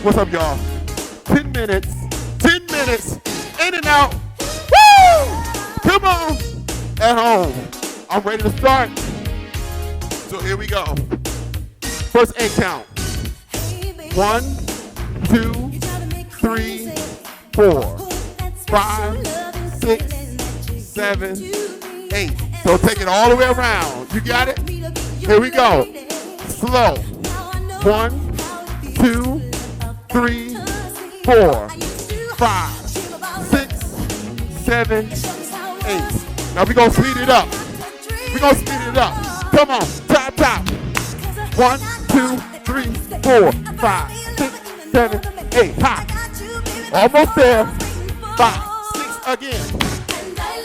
What's up, y'all? 10 minutes. 10 minutes. In and out. Woo! Come on. At home. I'm ready to start. So here we go. First 8 count. 1, 2, 3, 4, 5, 6, 7, 8. So take it all the way around. You got it? Here we go. Slow. 1, 2, 3, 4, 5, 6, 7, 8. Now we're going to speed it up. We're going to speed it up. Come on. Top, top. 1, 2, 3, 4, 5, 6, 7, 8. Hop. Almost there. 5, 6 again.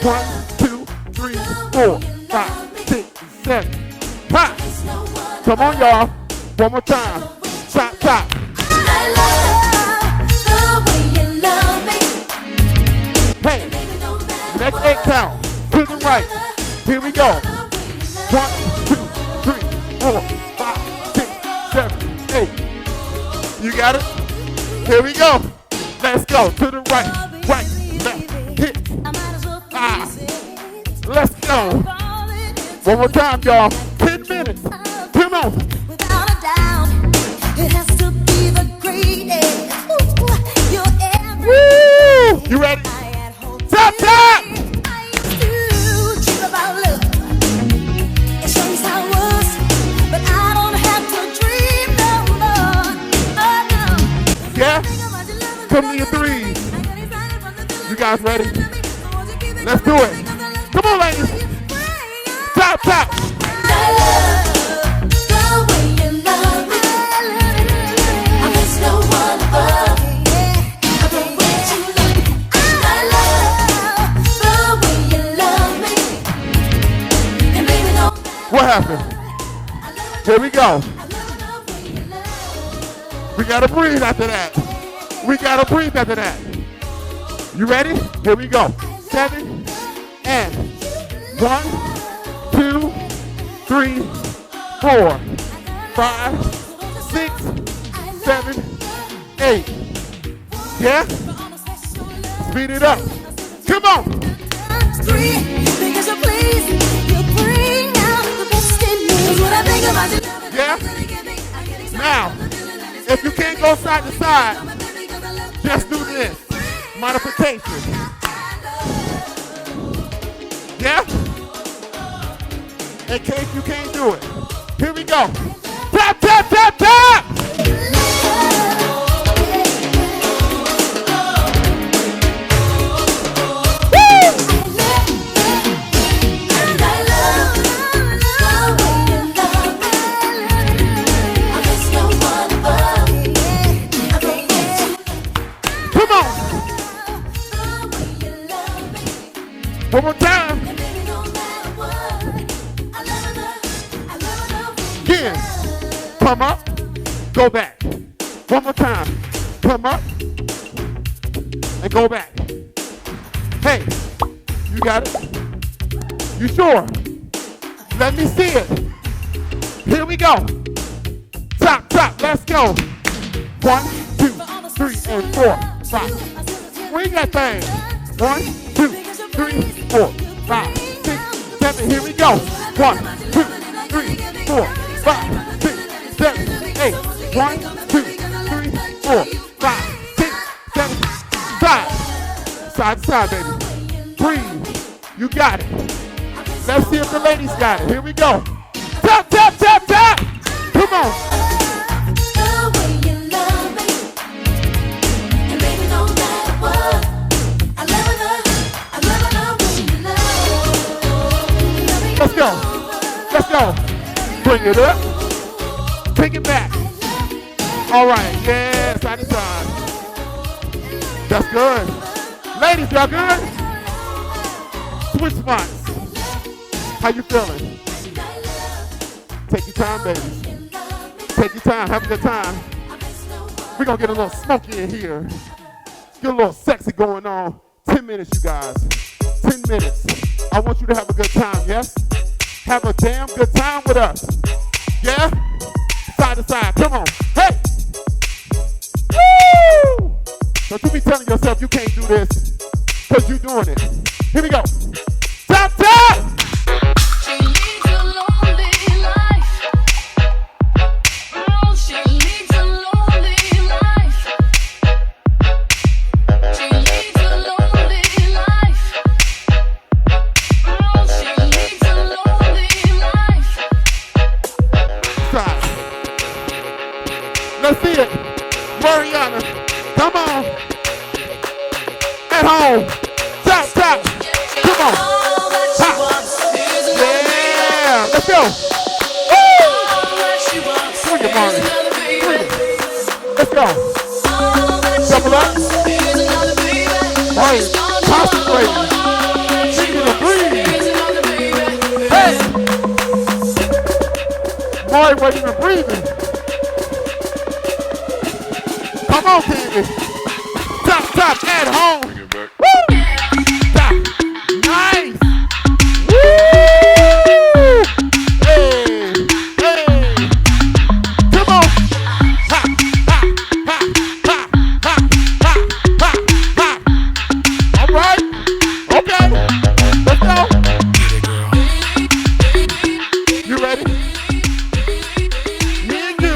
1, 2, 3, 4, 5, 6, 7. Hop. Come on, y'all. One more time. Chop, chop. I love the way you love me. Hey, next 8 count. To the right. Here we go. 1, 2, 3, 4, 5, 6, 7, 8. You got it? Here we go. Let's go. To the right. Right, left, hit. Ah. Let's go. One more time, y'all. 10 minutes. Come on. Without a doubt, it has to be the greatest. You're everything. Woo! You ready? Tap, tap! I used to dream about love. It shows how it was, but I don't have to dream no more. Oh, no. Yeah? Come to your threes. You guys ready? Let's do it. Come on, ladies. Tap, tap. I love the way you love me. I miss no one above. I the way you love me. I love the way you love me. And baby, no. What happened? Here we go. We gotta breathe after that. We gotta breathe after that. You ready? Here we go. 7 and 1, 2, 3, 4, 5, 6, 7, 8. Yeah? Speed it up. Come on. Because you please, you bring out the best in me. What I think about you. Yeah? Now, if you can't go side to side, just do this. Modification. Yeah? In case you can't do it. Here we go. Tap, tap, tap, tap! Come on! One more time. Again. Come up. Go back. One more time. Come up. And go back. Hey, you got it? You sure? Let me see it. Here we go. Top, top, let's go. 1, 2, 3, and 4, 5. Swing that thing. 1, 2, 3, 4, 5, 6, 7. Here we go. 1, 2, 3, 4, 5, 6, 7, 8. 1, 2, 3, 4, 5, 6, 7, 5. Side to side, baby. Breathe. You got it. Let's see if the ladies got it. Here we go. Tap, tap, tap, tap. Come on. Let's go. Let's go. Bring it up. Take it back. All right. Yeah, side to side. That's good. Ladies, y'all good? Switch spots. How you feeling? Take your time, baby. Take your time. Have a good time. We're going to get a little smoky in here. Get a little sexy going on. 10 minutes, you guys. 10 minutes. I want you to have a good time, yes? Have a damn good time with us. Yeah? Side to side. Come on. Hey! Woo! Don't you be telling yourself you can't do this because you're doing it. Here we go. Top, top! She leads a lonely life. Oh, she leads a lonely life. She leads a lonely life. Oh, she leads a lonely life. Try. Let's see it. Mariana, come on. At home. Top, top. Come on. Ha. Yeah. Let's go. Woo. Swing it, Marty. Swing it. Let's go. Double up. Marty, concentrate. She need to breathe. Hey. Marty wasn't even breathing. Come on, Candy. Top, top, at home. Woo! Top. Nice. Woo! Hey, hey. Come on. Ha, ha, ha, ha, ha, ha, ha, ha. All right. Okay. Let's go. You ready? Me and you.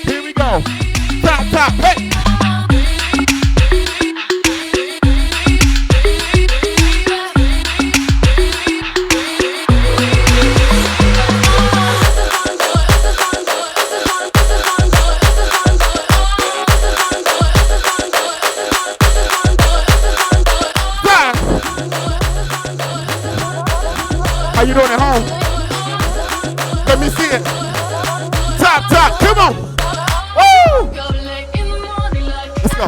Here we go. Top, top, hey! How you doing at home? Let me see it. Top, top, come on! Woo! Let's go.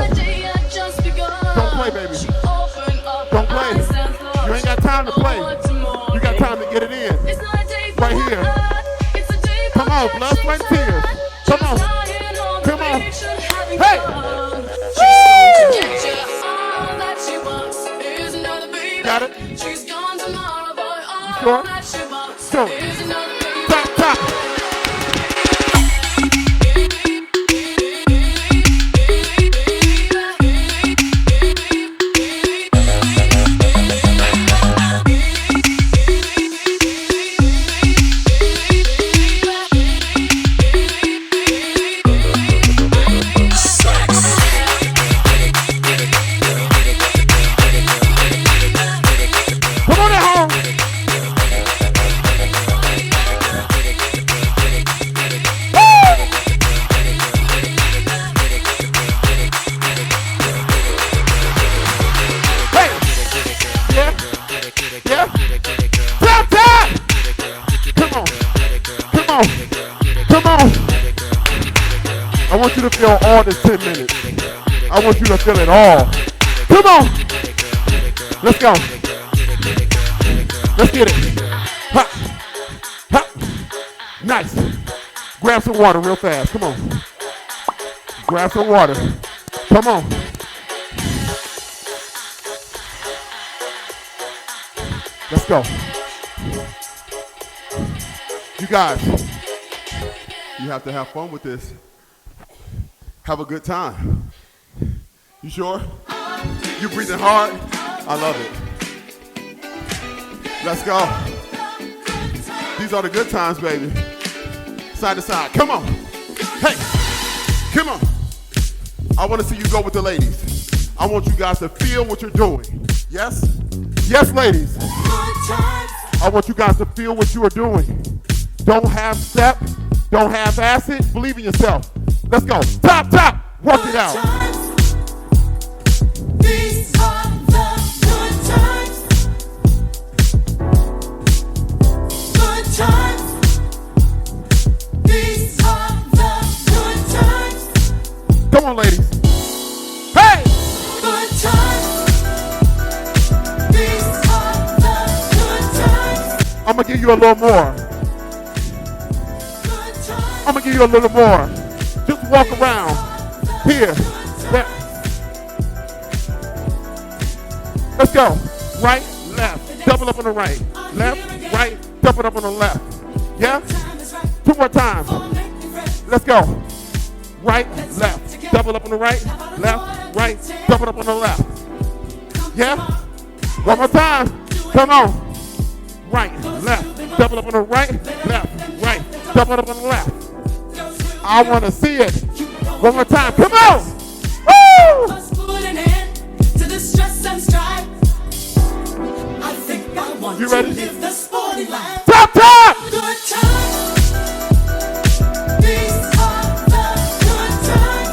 Don't play, baby. Don't play. You ain't got time to play. You got time to get it in. Right here. Come on, blood, sweat, and tears. Come on. Come on. Hey! Woo! Got it? You sure? Go. Top, top. Come on at home. Yeah. Top, top. Come on. Come on. Come on. I want you to feel all this 10 minutes. I want you to feel it all. Come on. Let's go. Let's get it. Ha. Ha. Nice. Grab some water real fast. Come on. Grab some water. Come on. Let's go. You guys, you have to have fun with this. Have a good time. You sure? You breathing hard? I love it. Let's go. These are the good times, baby. Side to side. Come on. Hey, come on. I want to see you go with the ladies. I want you guys to feel what you're doing. Yes? Yes, ladies. I want you guys to feel what you are doing. Don't half step. Don't half acid. Believe in yourself. Let's go. Top, top. Work it out. These are the good times. Good times. These are the good times. Come on, ladies. Hey! Good times. These are the good times. I'm going to give you a little more. I'm going to give you a little more. Just walk around. Here. There. Let's go. Right, left. Double up on the right. Left, right, double up on the left. Yeah? 2 more times. Let's go. Right, left. double up on the right, left, right, double up on the left. Yeah? One more time. Come on. Right, left, double up on the right, left, right, double up on the left. I want to see it. One more time. Come on. Woo! You ready? Top, top! Good times. These are the good times.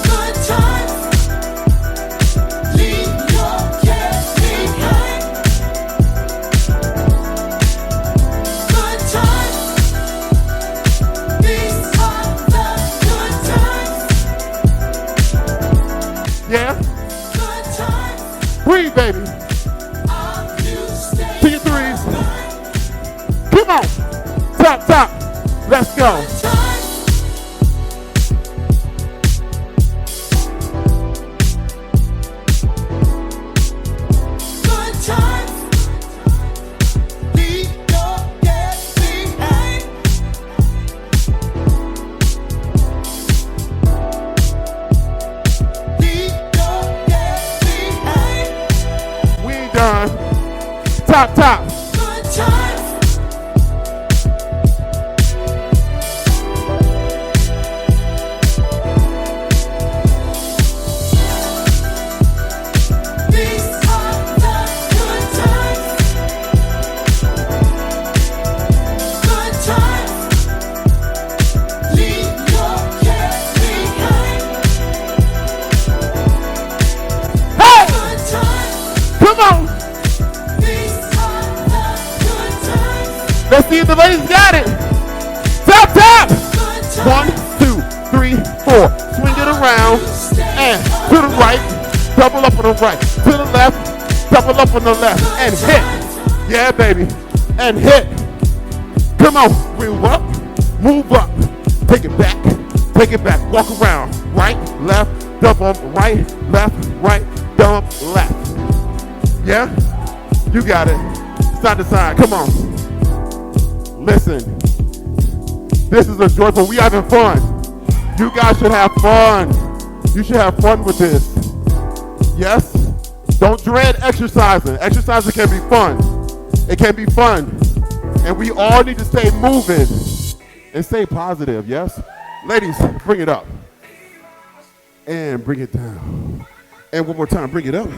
Good times. Leave your cares behind. Good times. These are the good times. Yeah? Good times. Breathe, baby. To your threes. Come on. Top, top. Let's go. Good times. Leave your cares behind. Leave your cares behind. We ain't done. Top, top. Good times. These are the good times. Good times. Leave your cares behind. Hey! Good times. Come on. These are the good times. Let's see if the ladies got it. Top, top. Good times. 1, 2, 3, 4. Swing it around. And to the right. Double up on the right. To the left. Double up on the left. And hit. Yeah, baby. And hit. Come on. Move up. Move up. Take it back. Take it back. Walk around. Right, left, double up, right, dump, left. Yeah? You got it. Side to side. Come on. Listen. This is a joyful. We having fun. You guys should have fun. You should have fun with this. Yes? Don't dread exercising. Exercising can be fun. It can be fun. And we all need to stay moving and stay positive, yes? Ladies, bring it up. And bring it down. And one more time, bring it up.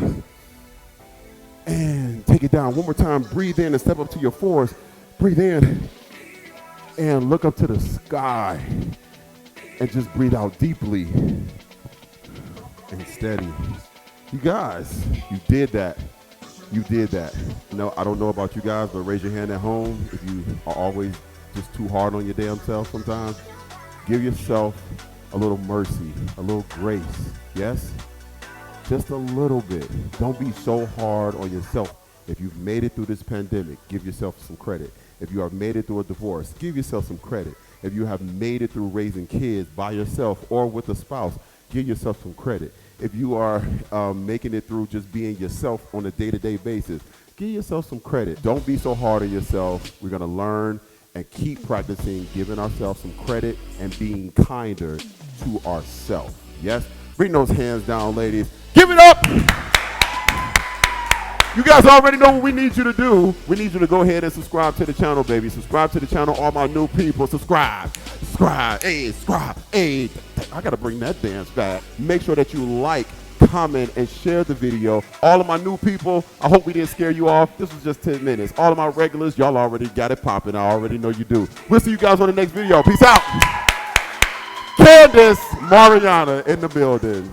And take it down. One more time, breathe in and step up to your fours. Breathe in and look up to the sky. And just breathe out deeply and steady. You guys, you did that. You did that. No, I don't know about you guys, but raise your hand at home if you are always just too hard on your damn self sometimes. Give yourself a little mercy, a little grace, yes? Just a little bit. Don't be so hard on yourself. If you've made it through this pandemic, give yourself some credit. If you have made it through a divorce, give yourself some credit. If you have made it through raising kids by yourself or with a spouse, give yourself some credit. If you are making it through just being yourself on a day-to-day basis, give yourself some credit. Don't be so hard on yourself. We're going to learn and keep practicing giving ourselves some credit and being kinder to ourselves. Yes? Bring those hands down, ladies. Give it up! You guys already know what we need you to do. We need you to go ahead and subscribe to the channel, baby. Subscribe to the channel, all my new people. Subscribe. Subscribe. Hey, subscribe. Hey, I got to bring that dance back. Make sure that you like, comment, and share the video. All of my new people, I hope we didn't scare you off. This was just 10 minutes. All of my regulars, y'all already got it popping. I already know you do. We'll see you guys on the next video. Peace out. Candace Mariana in the building.